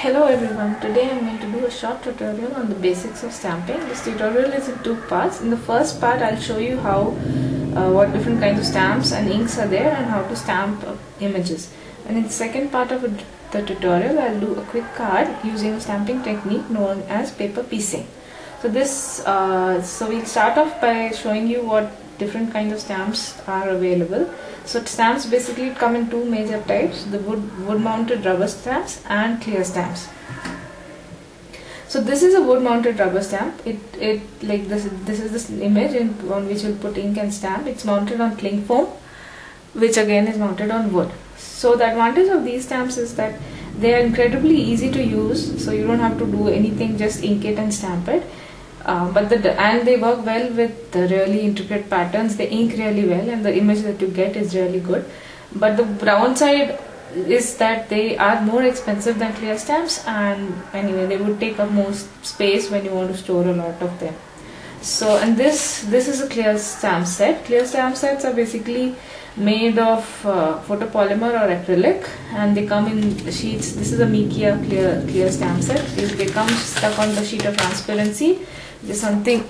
Hello everyone, today I am going to do a short tutorial on the basics of stamping. This tutorial is in two parts. In the first part I will show you how what different kinds of stamps and inks are there and how to stamp images. And in the second part of the tutorial I will do a quick card using a stamping technique known as paper piecing. So we'll start off by showing you what different kinds of stamps are available. So stamps basically come in two major types: the wood mounted rubber stamps and clear stamps. So this is a wood mounted rubber stamp. It like this is this image on which we'll put ink and stamp. It's mounted on cling foam, which again is mounted on wood. So the advantage of these stamps is that they are incredibly easy to use, so you don't have to do anything, just ink it and stamp it. And they work well with the really intricate patterns. They ink really well and the image that you get is really good. But the downside is that they are more expensive than clear stamps, and anyway they would take up more space when you want to store a lot of them. So, and this is a clear stamp set. Clear stamp sets are basically made of photopolymer or acrylic, and they come in sheets. This is a Mikia clear stamp set. They come stuck on the sheet of transparency. Just something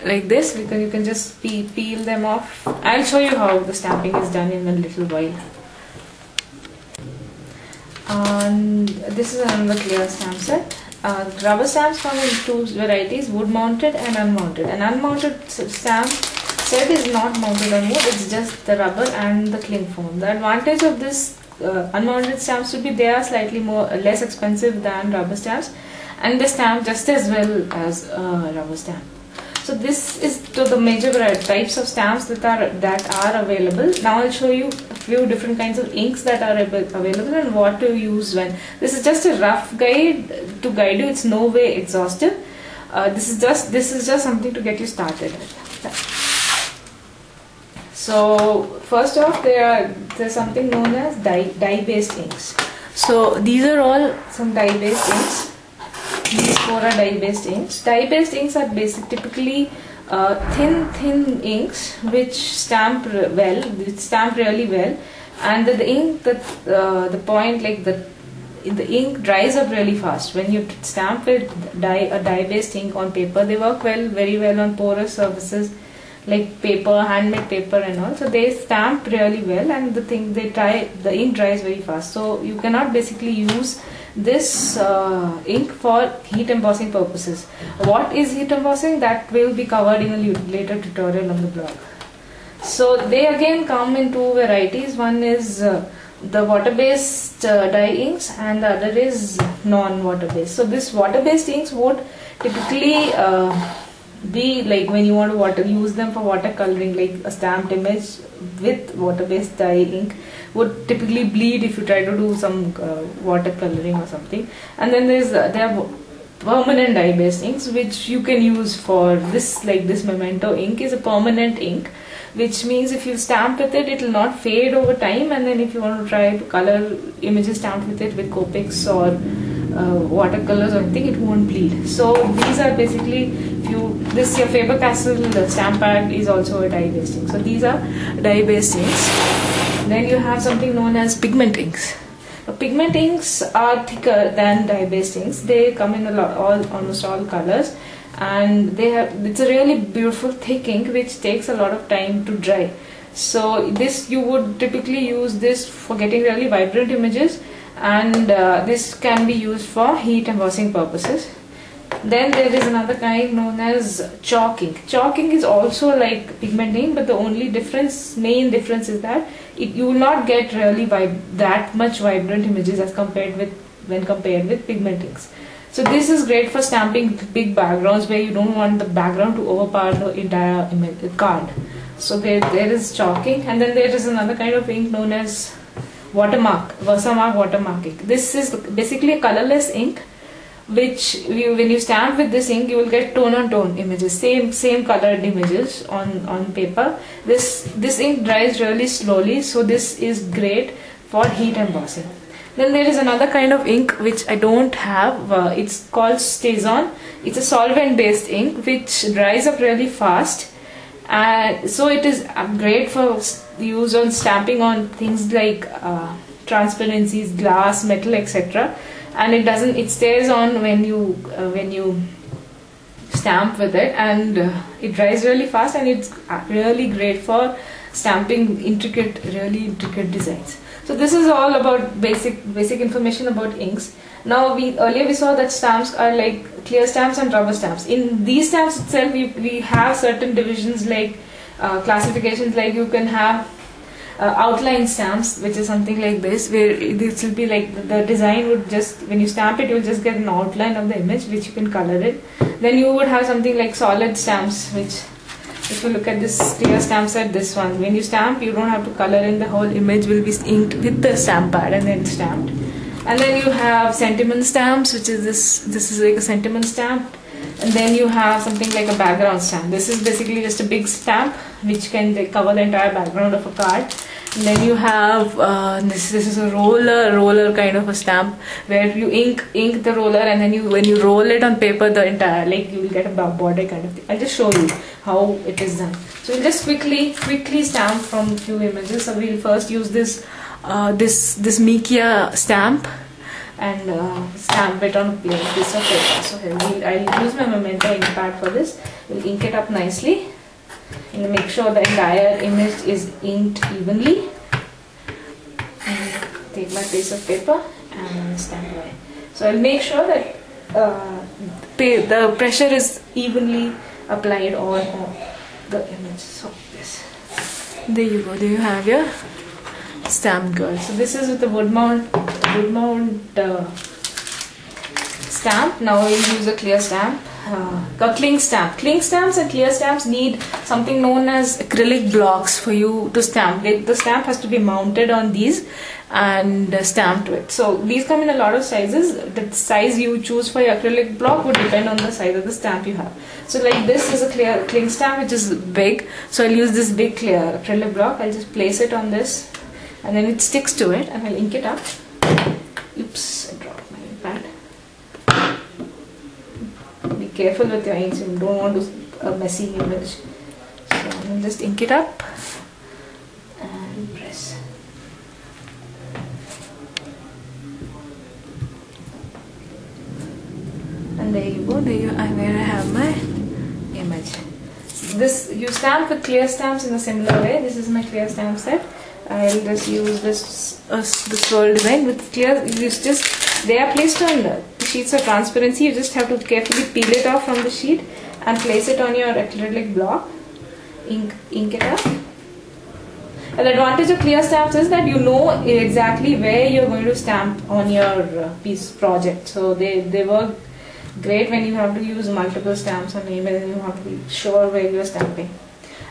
like this, because you can just peel them off. I'll show you how the stamping is done in a little while. And this is another clear stamp set. Rubber stamps come in two varieties: wood mounted and unmounted. An unmounted stamp set is not mounted on wood, it's just the rubber and the cling foam. The advantage of this unmounted stamps would be they are slightly less expensive than rubber stamps, and they stamp just as well as a rubber stamp. So this is the major types of stamps that are available. Now I'll show you a few different kinds of inks that are available and what to use when. This is just a rough guide to guide you. It's no way exhaustive. This is just something to get you started with. So first off, there's something known as dye-based inks. So these are all some dye-based inks. These four are dye-based inks. Dye-based inks are typically thin inks which stamp really well, and the ink dries up really fast. When you stamp with a dye-based ink on paper, they work very well on porous surfaces like paper, handmade paper and all. So they stamp really well, and the ink dries very fast. So you cannot basically use this ink for heat embossing purposes. What is heat embossing? That will be covered in a later tutorial on the blog. So they again come in two varieties. One is the water-based dye inks, and the other is non-water-based. So this water-based inks would typically be like when you want to use them for watercoloring, like a stamped image with water-based dye ink would typically bleed if you try to do some watercoloring or something. And then there are permanent dye-based inks which you can use for this. Like this Memento ink is a permanent ink, which means if you stamp with it, it will not fade over time, and then if you want to try to color images stamped with it with Copics or watercolors or anything, it won't bleed. So these are basically your Faber-Castell stamp pad is also a dye-based ink. So these are dye-based inks. Then you have something known as pigment inks. Pigment inks are thicker than dye-based inks. They come in almost all colors, and it's a really beautiful thick ink which takes a lot of time to dry. So you would typically use this for getting really vibrant images, and this can be used for heat embossing purposes. Then there is another kind known as chalk ink. Chalk ink is also like pigment ink, but the only main difference is that you will not get really that much vibrant images as when compared with pigment inks. So this is great for stamping big backgrounds where you don't want the background to overpower the entire card. So there is chalk ink, and then there is another kind of ink known as Watermark ink. This is basically a colorless ink, which when you stamp with this ink, you will get tone-on-tone images, same colored images on paper. This ink dries really slowly, so this is great for heat embossing. Then there is another kind of ink which I don't have. It's called StazOn. It's a solvent-based ink which dries up really fast, and so it is great for use on stamping on things like transparencies, glass, metal, etc. and it stays on when you stamp with it, and it dries really fast, and it's really great for stamping really intricate designs. So this is all about basic information about inks. Now earlier we saw that stamps are like clear stamps and rubber stamps. In these stamps itself we have certain divisions, like classifications, like you can have outline stamps, which is something like this, where this will be like the design would just, when you stamp it, you'll just get an outline of the image which you can color it. Then you would have something like solid stamps, which, if you look at this clear stamp set, this one, when you stamp, you don't have to color in, the whole image will be inked with the stamp pad and then stamped. And then you have sentiment stamps, which is this is like a sentiment stamp. And then you have something like a background stamp. This is basically just a big stamp which can cover the entire background of a card. And then you have this is a roller kind of a stamp, where you ink the roller, and then when you roll it on paper, the entire, like, you will get a border kind of thing. I'll just show you how it is done. So we'll just quickly stamp from a few images. So we'll first use this Mikia stamp and stamp it on a plain piece of paper. So here I'll use my Memento Ink pad for this. We'll ink it up nicely and make sure the entire image is inked evenly. And take my piece of paper and stamp away. So I'll make sure that the pressure is evenly applied on the image. So this, there you go. There you have your stamp girl. So this is with the wood mount stamp. Now we'll use a clear stamp, a cling stamp. Cling stamps and clear stamps need something known as acrylic blocks for you to stamp. The stamp has to be mounted on these and stamped with. So these come in a lot of sizes. The size you choose for your acrylic block would depend on the size of the stamp you have. So like this is a clear cling stamp, which is big. So I'll use this big clear acrylic block. I'll just place it on this, and then it sticks to it, and I'll ink it up. Oops, I dropped my ink pad. Be careful with your inks, you don't want a messy image. So I'll just ink it up and press. And there you go, where I have my image. This, you stamp with clear stamps in a similar way. This is my clear stamp set. I'll just use this swirl design with clear. They are placed on the sheets of transparency. You just have to carefully peel it off from the sheet and place it on your acrylic block. Ink it up. And the advantage of clear stamps is that you know exactly where you're going to stamp on your piece project. So they work great when you have to use multiple stamps on an image and you have to be sure where you're stamping.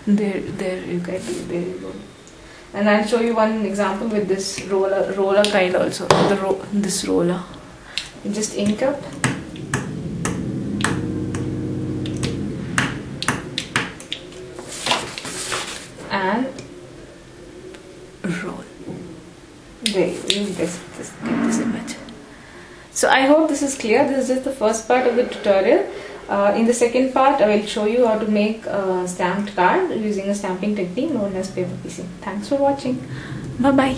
There you go. And I'll show you one example with this roller kind also. This roller. You just ink up. And roll. There you just get this image. So I hope this is clear. This is just the first part of the tutorial. In the second part, I will show you how to make a stamped card using a stamping technique known as paper piecing. Thanks for watching. Bye bye.